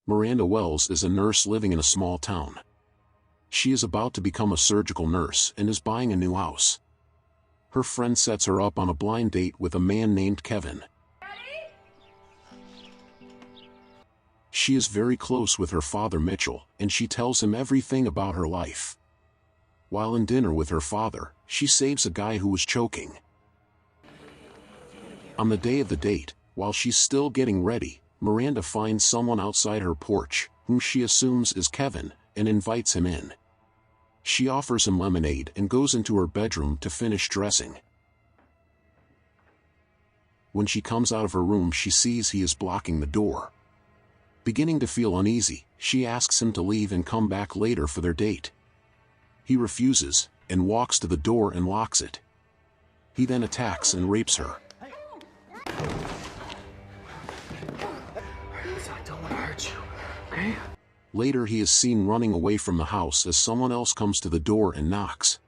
Miranda Wells is a nurse living in a small town. She is about to become a surgical nurse and is buying a new house. Her friend sets her up on a blind date with a man named Kevin. She is very close with her father Mitchell, and she tells him everything about her life. While in dinner with her father, she saves a guy who was choking. On the day of the date, while she's still getting ready, Miranda finds someone outside her porch, whom she assumes is Kevin, and invites him in. She offers him lemonade and goes into her bedroom to finish dressing. When she comes out of her room, she sees he is blocking the door. Beginning to feel uneasy, she asks him to leave and come back later for their date. He refuses, and walks to the door and locks it. He then attacks and rapes her. I don't want to hurt you, okay? Later he is seen running away from the house as someone else comes to the door and knocks.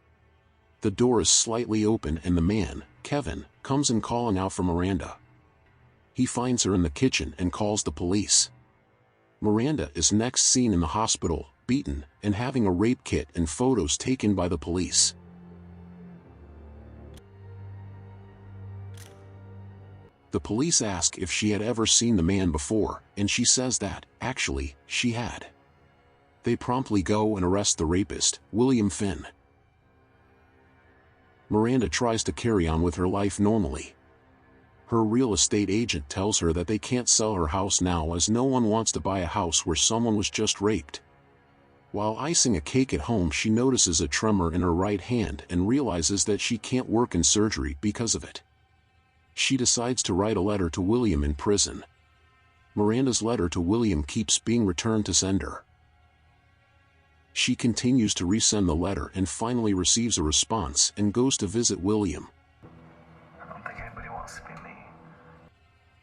The door is slightly open and the man, Kevin, comes in calling out for Miranda. He finds her in the kitchen and calls the police. Miranda is next seen in the hospital, beaten, and having a rape kit and photos taken by the police. The police ask if she had ever seen the man before, and she says that, actually, she had. They promptly go and arrest the rapist, William Finn. Miranda tries to carry on with her life normally. Her real estate agent tells her that they can't sell her house now as no one wants to buy a house where someone was just raped. While icing a cake at home, she notices a tremor in her right hand and realizes that she can't work in surgery because of it. She decides to write a letter to William in prison. Miranda's letter to William keeps being returned to sender. She continues to resend the letter and finally receives a response and goes to visit William. I don't think anybody wants to be me.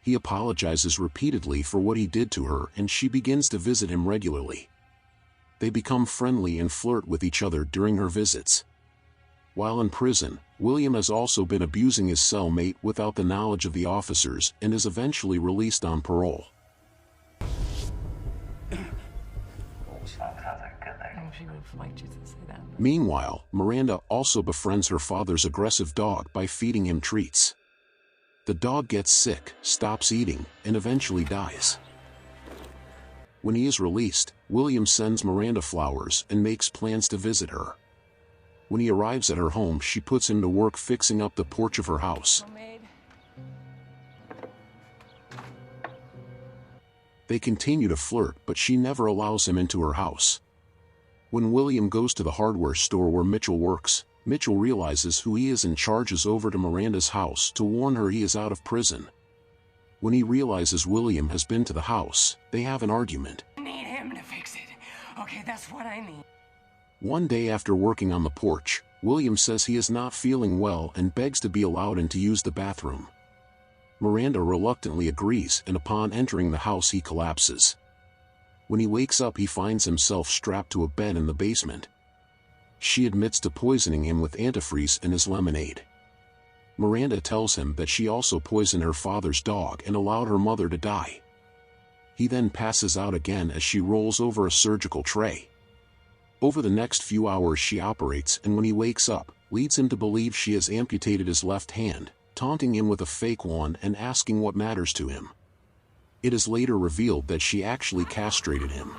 He apologizes repeatedly for what he did to her, and she begins to visit him regularly. They become friendly and flirt with each other during her visits. While in prison, William has also been abusing his cellmate without the knowledge of the officers and is eventually released on parole. Meanwhile, Miranda also befriends her father's aggressive dog by feeding him treats. The dog gets sick, stops eating, and eventually dies. When he is released, William sends Miranda flowers and makes plans to visit her. When he arrives at her home, she puts him to work fixing up the porch of her house. They continue to flirt, but she never allows him into her house. When William goes to the hardware store where Mitchell works, Mitchell realizes who he is and charges over to Miranda's house to warn her he is out of prison. When he realizes William has been to the house, they have an argument. I need him to fix it. Okay, that's what I need. One day after working on the porch, William says he is not feeling well and begs to be allowed in to use the bathroom. Miranda reluctantly agrees, and upon entering the house he collapses. When he wakes up, he finds himself strapped to a bed in the basement. She admits to poisoning him with antifreeze in his lemonade. Miranda tells him that she also poisoned her father's dog and allowed her mother to die. He then passes out again as she rolls over a surgical tray. Over the next few hours she operates, and when he wakes up, leads him to believe she has amputated his left hand, taunting him with a fake one and asking what matters to him. It is later revealed that she actually castrated him.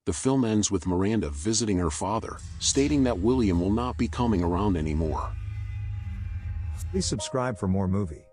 The film ends with Miranda visiting her father, stating that William will not be coming around anymore. Please subscribe for more movie